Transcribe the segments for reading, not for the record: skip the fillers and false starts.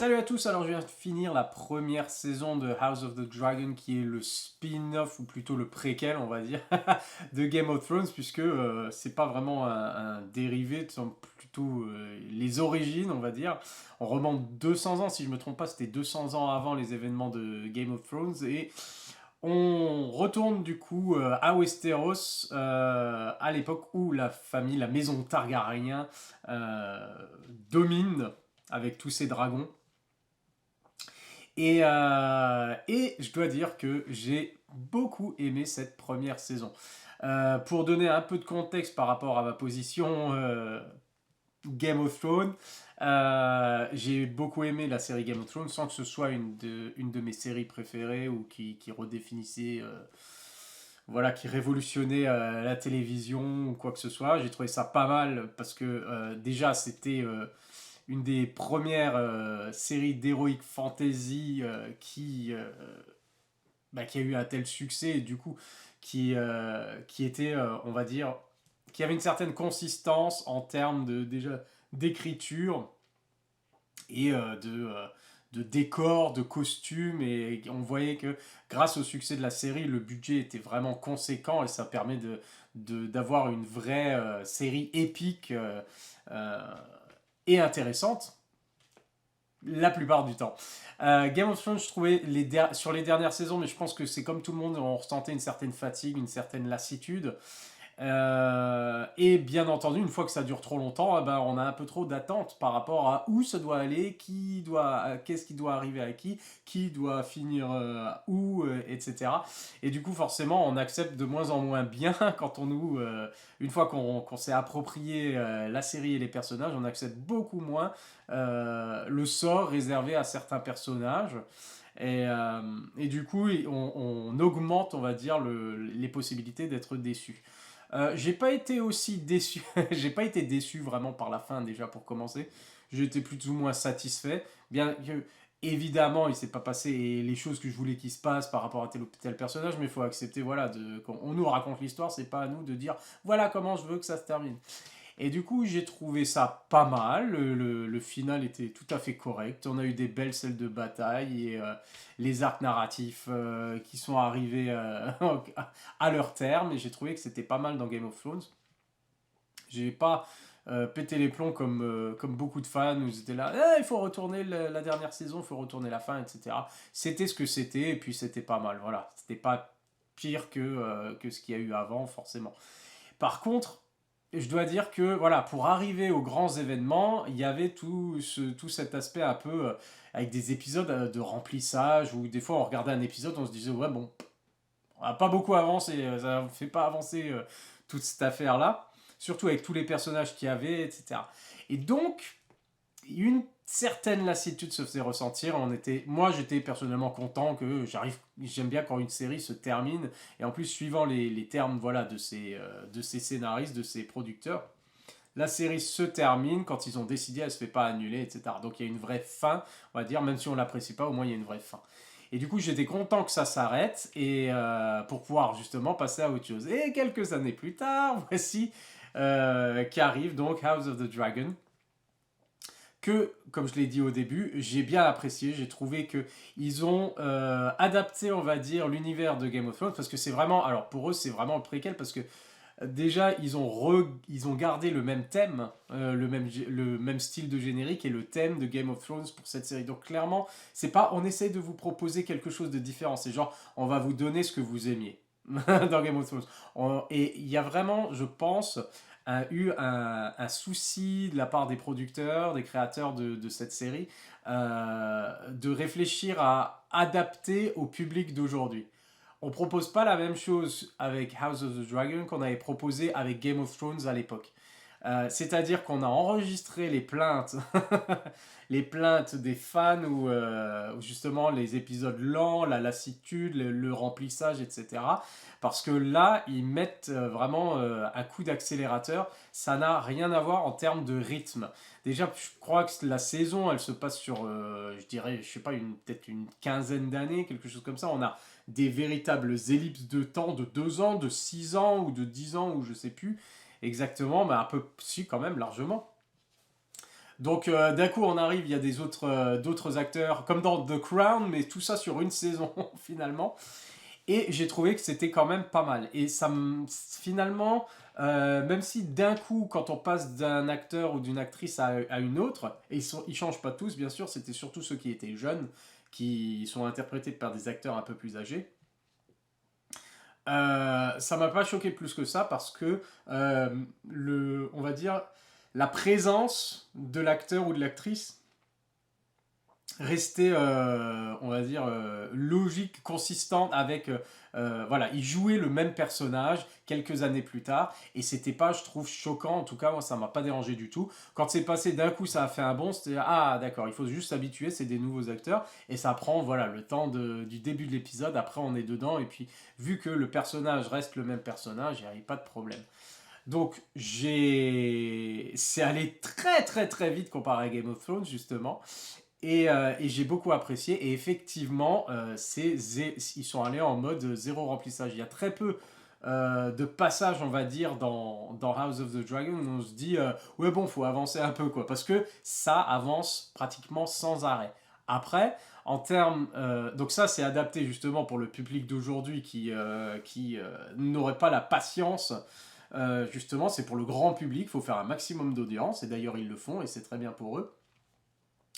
Salut à tous, alors je viens de finir la première saison de House of the Dragon qui est le spin-off ou plutôt le préquel on va dire de Game of Thrones puisque c'est pas vraiment un dérivé, c'est plutôt les origines on va dire. On remonte 200 ans si je me trompe pas, c'était 200 ans avant les événements de Game of Thrones et on retourne du coup à Westeros à l'époque où la famille, la maison Targaryen domine avec tous ces dragons. Et je dois dire que j'ai beaucoup aimé cette première saison. Pour donner un peu de contexte par rapport à ma position Game of Thrones, j'ai beaucoup aimé la série Game of Thrones sans que ce soit une de mes séries préférées ou qui redéfinissait, voilà, qui révolutionnait la télévision ou quoi que ce soit. J'ai trouvé ça pas mal parce que déjà c'était une des premières séries d'heroic fantasy qui a eu un tel succès et du coup qui était, on va dire, qui avait une certaine consistance en termes de, déjà d'écriture et de décor, de costumes, et on voyait que grâce au succès de la série, le budget était vraiment conséquent et ça permet d'avoir une vraie série épique euh, et intéressante la plupart du temps. Game of Thrones, je trouvais sur les dernières saisons, mais je pense que c'est comme tout le monde, on ressentait une certaine fatigue, une certaine lassitude. Et bien entendu, une fois que ça dure trop longtemps, eh ben, on a un peu trop d'attentes par rapport à où ça doit aller, qu'est-ce qui doit arriver à qui doit finir où, etc. Et du coup, forcément, on accepte de moins en moins bien quand une fois qu'on s'est approprié la série et les personnages, on accepte beaucoup moins le sort réservé à certains personnages. Et du coup, on augmente, on va dire, les possibilités d'être déçu. J'ai pas été aussi déçu, j'ai pas été déçu vraiment par la fin déjà pour commencer. J'étais plus ou moins satisfait, bien que évidemment il s'est pas passé les choses que je voulais qu'il se passe par rapport à tel ou tel personnage, mais il faut accepter voilà quand on nous raconte l'histoire, c'est pas à nous de dire voilà comment je veux que ça se termine. Et du coup, j'ai trouvé ça pas mal. Le final était tout à fait correct. On a eu des belles scènes de bataille et les arcs narratifs qui sont arrivés à leur terme. Et j'ai trouvé que c'était pas mal dans Game of Thrones. J'ai pas pété les plombs comme beaucoup de fans où ils étaient là, eh, il faut retourner la dernière saison, il faut retourner la fin, etc. C'était ce que c'était et puis c'était pas mal. Voilà, c'était pas pire que ce qu'il y a eu avant, forcément. Par contre, je dois dire que voilà, pour arriver aux grands événements, il y avait tout cet aspect un peu avec des épisodes de remplissage où des fois on regardait un épisode, on se disait ouais bon, on n'a pas beaucoup avancé, ça ne fait pas avancer toute cette affaire-là, surtout avec tous les personnages qu'il y avait, etc. Et donc, une certaine lassitude se faisait ressentir. Moi, j'étais personnellement content que j'aime bien quand une série se termine, et en plus, suivant les termes voilà, de ces scénaristes, de ces producteurs, la série se termine quand ils ont décidé, elle ne se fait pas annuler, etc. Donc il y a une vraie fin, on va dire, même si on ne l'apprécie pas, au moins il y a une vraie fin. Et du coup, j'étais content que ça s'arrête et pour pouvoir justement passer à autre chose. Et quelques années plus tard, voici qu'arrive donc House of the Dragon, que, comme je l'ai dit au début, j'ai bien apprécié. J'ai trouvé que ils ont adapté, on va dire, l'univers de Game of Thrones parce que c'est vraiment, alors pour eux, c'est vraiment le préquel parce que déjà, ils ont gardé le même thème, le même style de générique et le thème de Game of Thrones pour cette série. Donc clairement, c'est pas on essaye de vous proposer quelque chose de différent. C'est genre on va vous donner ce que vous aimiez dans Game of Thrones. Et il y a vraiment, je pense, eu un souci de la part des producteurs, des créateurs de cette série, de réfléchir à adapter au public d'aujourd'hui. On propose pas la même chose avec House of the Dragon qu'on avait proposé avec Game of Thrones à l'époque. C'est-à-dire qu'on a enregistré les plaintes, les plaintes des fans où justement les épisodes lents, la lassitude, le remplissage, etc. Parce que là, ils mettent vraiment un coup d'accélérateur. Ça n'a rien à voir en termes de rythme. Déjà, je crois que la saison, elle se passe sur, je dirais, je sais pas, peut-être une quinzaine d'années, quelque chose comme ça. On a des véritables ellipses de temps de 2 ans, de 6 ans ou de 10 ans ou je sais plus exactement, mais un peu si quand même largement. Donc d'un coup on arrive, il y a d'autres acteurs, comme dans The Crown, mais tout ça sur une saison finalement. Et j'ai trouvé que c'était quand même pas mal. Et finalement, même si d'un coup, quand on passe d'un acteur ou d'une actrice à une autre, et ils changent pas tous, bien sûr, c'était surtout ceux qui étaient jeunes, qui sont interprétés par des acteurs un peu plus âgés. Ça m'a pas choqué plus que ça parce que on va dire, la présence de l'acteur ou de l'actrice rester, on va dire, logique, consistante avec... voilà, il jouait le même personnage quelques années plus tard, et c'était pas, je trouve, choquant, en tout cas, moi, ça m'a pas dérangé du tout. Quand c'est passé d'un coup, ça a fait un bond, c'était, ah, d'accord, il faut juste s'habituer, c'est des nouveaux acteurs, et ça prend, voilà, le temps du début de l'épisode, après on est dedans, et puis, vu que le personnage reste le même personnage, il n'y a pas de problème. Donc, c'est allé très très très vite comparé à Game of Thrones, justement. Et j'ai beaucoup apprécié. Et effectivement, ils sont allés en mode zéro remplissage. Il y a très peu de passages, on va dire, dans House of the Dragon où on se dit ouais, bon, faut avancer un peu, quoi. Parce que ça avance pratiquement sans arrêt. Après, en termes. Donc, ça, c'est adapté justement pour le public d'aujourd'hui qui n'aurait pas la patience. Justement, c'est pour le grand public. Il faut faire un maximum d'audience. Et d'ailleurs, ils le font et c'est très bien pour eux.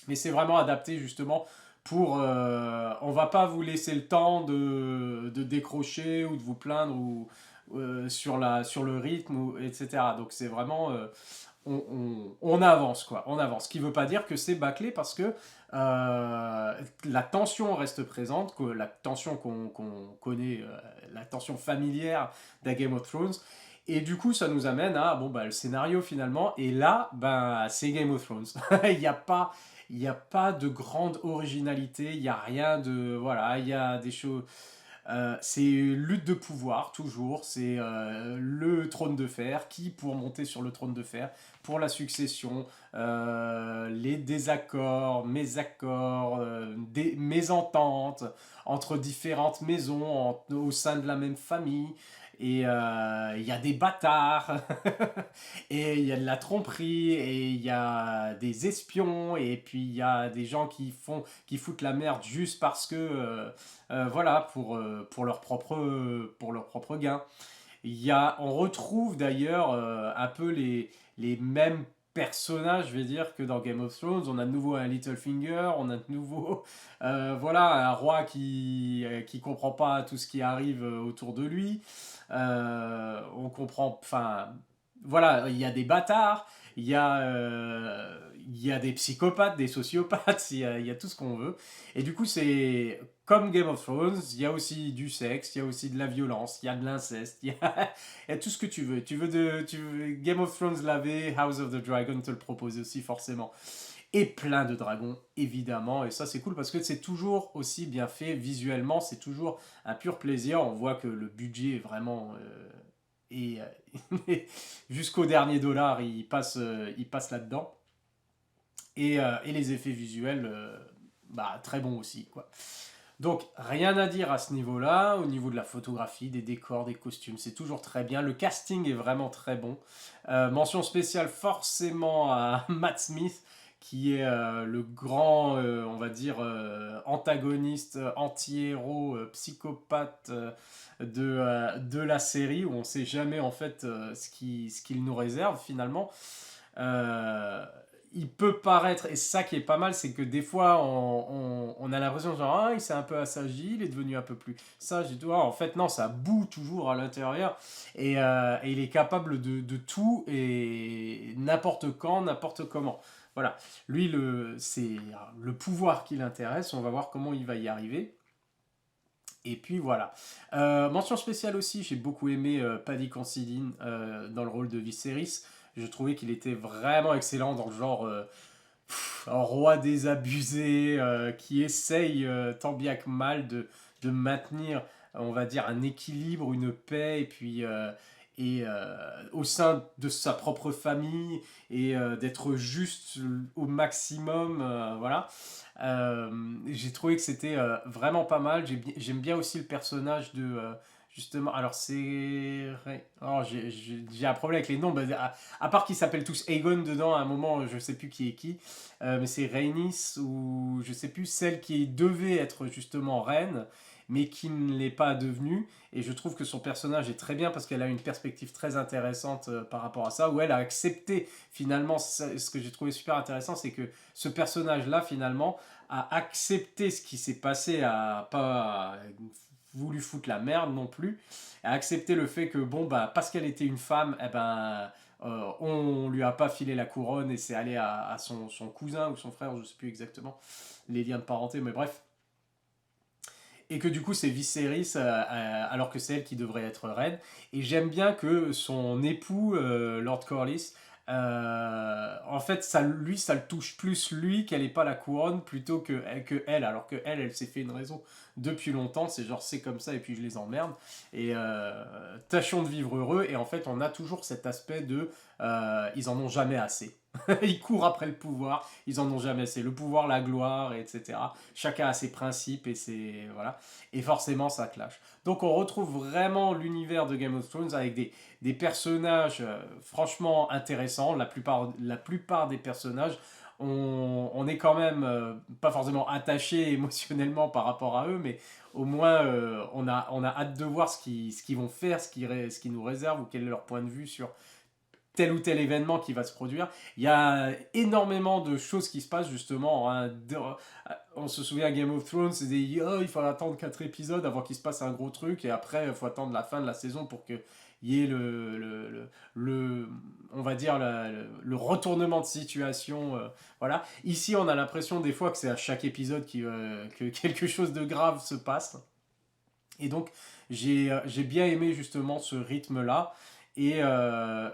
Mais c'est vraiment adapté justement pour... on va pas vous laisser le temps de décrocher ou de vous plaindre sur le rythme, etc. Donc c'est vraiment... on avance, quoi. On avance. Ce qui veut pas dire que c'est bâclé parce que la tension reste présente, que la tension qu'on connaît, la tension familière d'un Game of Thrones. Et du coup, ça nous amène à bon, bah, le scénario finalement. Et là, bah, c'est Game of Thrones. Il n'y a pas, il n'y a pas de grande originalité, il n'y a rien de... Voilà, il y a des choses... c'est lutte de pouvoir, toujours. C'est le trône de fer. Qui pour monter sur le trône de fer? Pour la succession, les désaccords, mésaccords, des mésententes entre différentes maisons au sein de la même famille. Et il y a des bâtards, et il y a de la tromperie, et il y a des espions, et puis il y a des gens qui foutent la merde juste parce que, voilà, pour leur propre gain. On retrouve d'ailleurs un peu les mêmes personnages, je vais dire, que dans Game of Thrones. On a de nouveau un Littlefinger, on a de nouveau voilà, un roi qui comprend pas tout ce qui arrive autour de lui. On comprend, enfin, voilà, il y a des bâtards, il y a des psychopathes, des sociopathes, il y a tout ce qu'on veut. Et du coup, c'est comme Game of Thrones, il y a aussi du sexe, il y a aussi de la violence, il y a de l'inceste, il y a tout ce que tu veux. Game of Thrones l'avait, House of the Dragon te le propose aussi forcément. Et plein de dragons, évidemment. Et ça, c'est cool parce que c'est toujours aussi bien fait visuellement. C'est toujours un pur plaisir. On voit que le budget est vraiment... et jusqu'au dernier dollar, il passe là-dedans. Et les effets visuels, bah, très bons aussi, quoi. Donc, rien à dire à ce niveau-là. Au niveau de la photographie, des décors, des costumes, c'est toujours très bien. Le casting est vraiment très bon. Mention spéciale forcément à Matt Smith, qui est le grand, on va dire, antagoniste, anti-héros, psychopathe de la série, où on ne sait jamais en fait ce qu'il nous réserve finalement. Euh, il peut paraître, et ça qui est pas mal, c'est que des fois on a l'impression genre ah, il s'est un peu assagi, il est devenu un peu plus sage et tout. Ah, en fait non, ça boue toujours à l'intérieur, et il est capable de tout et n'importe quand, n'importe comment. Voilà, lui c'est le pouvoir qui l'intéresse, on va voir comment il va y arriver. Et puis voilà. Mention spéciale aussi, j'ai beaucoup aimé Paddy Considine dans le rôle de Viserys. Je trouvais qu'il était vraiment excellent dans le genre un roi désabusé qui essaye tant bien que mal de maintenir, on va dire, un équilibre, une paix, et puis au sein de sa propre famille, et d'être juste au maximum, voilà. J'ai trouvé que c'était vraiment pas mal. J'aime bien aussi le personnage de, justement, alors c'est... Oh, j'ai un problème avec les noms, bah, à part qu'ils s'appellent tous Aegon dedans, à un moment, je sais plus qui est qui, mais c'est Rhaenys, ou je sais plus, celle qui devait être justement reine, mais qui ne l'est pas devenue, et je trouve que son personnage est très bien, parce qu'elle a une perspective très intéressante par rapport à ça, où elle a accepté, finalement, ce que j'ai trouvé super intéressant, c'est que ce personnage-là, finalement, a accepté ce qui s'est passé, a pas voulu foutre la merde non plus, a accepté le fait que, bon, bah, parce qu'elle était une femme, eh ben, on lui a pas filé la couronne et c'est allé à son cousin ou son frère, je sais plus exactement les liens de parenté, mais bref. Et que du coup c'est Viserys alors que c'est elle qui devrait être reine. Et j'aime bien que son époux, Lord Corlys, en fait ça le touche plus lui qu'elle n'ait pas la couronne plutôt que elle, alors que elle s'est fait une raison depuis longtemps, c'est genre c'est comme ça et puis je les emmerde. Et tâchons de vivre heureux, et en fait on a toujours cet aspect de ils en ont jamais assez. Ils courent après le pouvoir, ils en ont jamais assez. Le pouvoir, la gloire, etc. Chacun a ses principes et ses... Voilà. Et forcément, ça clash. Donc on retrouve vraiment l'univers de Game of Thrones avec des personnages franchement intéressants. La plupart des personnages, on est quand même pas forcément attaché émotionnellement par rapport à eux, mais au moins on a hâte de voir ce qu'ils vont faire, ce qu'ils nous réservent, ou quel est leur point de vue sur tel ou tel événement qui va se produire. Il y a énormément de choses qui se passent justement. Hein. On se souvient à Game of Thrones, c'est des oh, il faut attendre 4 épisodes avant qu'il se passe un gros truc, et après il faut attendre la fin de la saison pour que y ait on va dire le retournement de situation. Voilà. Ici, on a l'impression des fois que c'est à chaque épisode que quelque chose de grave se passe. Et donc, j'ai bien aimé justement ce rythme-là, et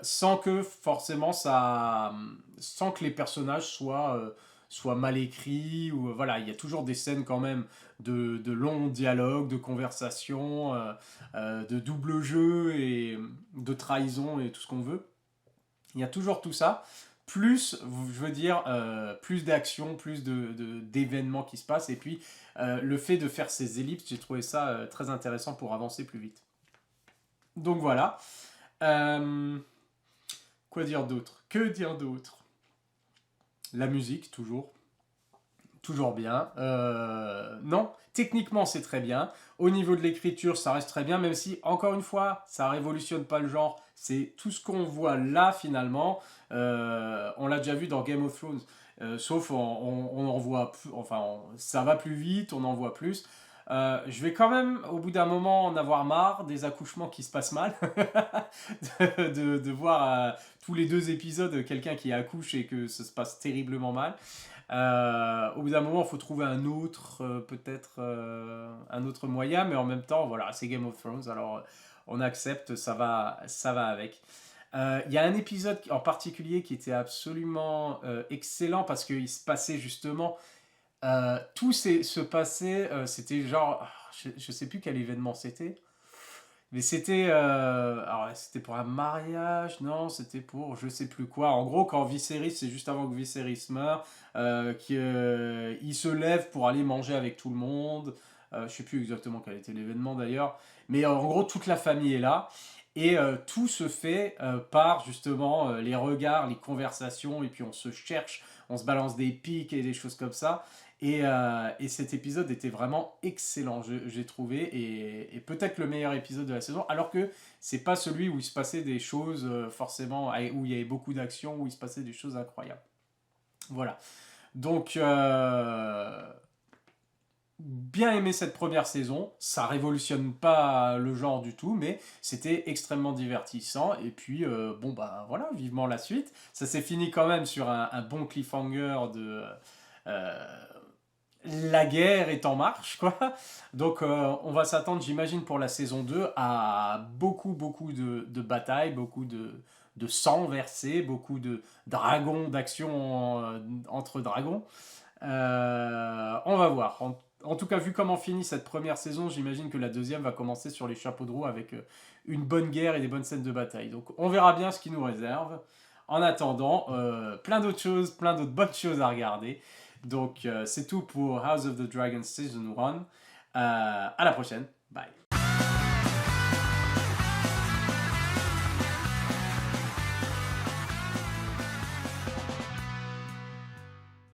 sans que forcément sans que les personnages soient mal écrits, ou voilà, il y a toujours des scènes quand même de longs dialogues, de conversations, de double jeu et de trahison et tout ce qu'on veut. Il y a toujours tout ça, plus, je veux dire, plus d'action, plus d'événements qui se passent, et puis le fait de faire ces ellipses, j'ai trouvé ça très intéressant pour avancer plus vite. Donc voilà. Euh, Quoi dire d'autre? Que dire d'autre? La musique, toujours. Toujours bien. Non, techniquement c'est très bien. Au niveau de l'écriture, ça reste très bien, même si, encore une fois, ça révolutionne pas le genre. C'est tout ce qu'on voit là finalement. On l'a déjà vu dans Game of Thrones. Sauf on en voit plus, enfin ça va plus vite, on en voit plus. Je vais quand même, au bout d'un moment, en avoir marre des accouchements qui se passent mal. de voir tous les 2 épisodes quelqu'un qui accouche et que ça se passe terriblement mal. Au bout d'un moment, il faut trouver un autre, peut-être un autre moyen, mais en même temps, voilà, c'est Game of Thrones, alors on accepte, ça va avec. Il y a un épisode en particulier qui était absolument excellent, parce qu'il se passait justement tout se passait, c'était genre, je sais plus quel événement c'était, mais c'était, alors c'était pour un mariage, non, c'était pour je sais plus quoi. En gros, quand Viserys, c'est juste avant que Viserys meure, il se lève pour aller manger avec tout le monde. Je sais plus exactement quel était l'événement d'ailleurs, mais en gros, toute la famille est là. Et tout se fait par justement les regards, les conversations, et puis on se cherche, on se balance des pics et des choses comme ça. Et cet épisode était vraiment excellent, j'ai trouvé, et peut-être le meilleur épisode de la saison, alors que c'est pas celui où il se passait des choses forcément, où il y avait beaucoup d'action, où il se passait des choses incroyables. Voilà. Donc, bien aimé cette première saison. Ça révolutionne pas le genre du tout, mais c'était extrêmement divertissant. Et puis, bon, bah voilà, vivement la suite. Ça s'est fini quand même sur un bon cliffhanger de. euh, la guerre est en marche, quoi. Donc, on va s'attendre, j'imagine, pour la saison 2 à beaucoup de batailles, beaucoup de sang versé, beaucoup de dragons, d'action entre dragons. On va voir. En tout cas, vu comment finit cette première saison, j'imagine que la deuxième va commencer sur les chapeaux de roue avec une bonne guerre et des bonnes scènes de bataille. Donc, on verra bien ce qui nous réserve. En attendant, plein d'autres choses, plein d'autres bonnes choses à regarder. Donc, c'est tout pour House of the Dragon Season 1. À la prochaine. Bye.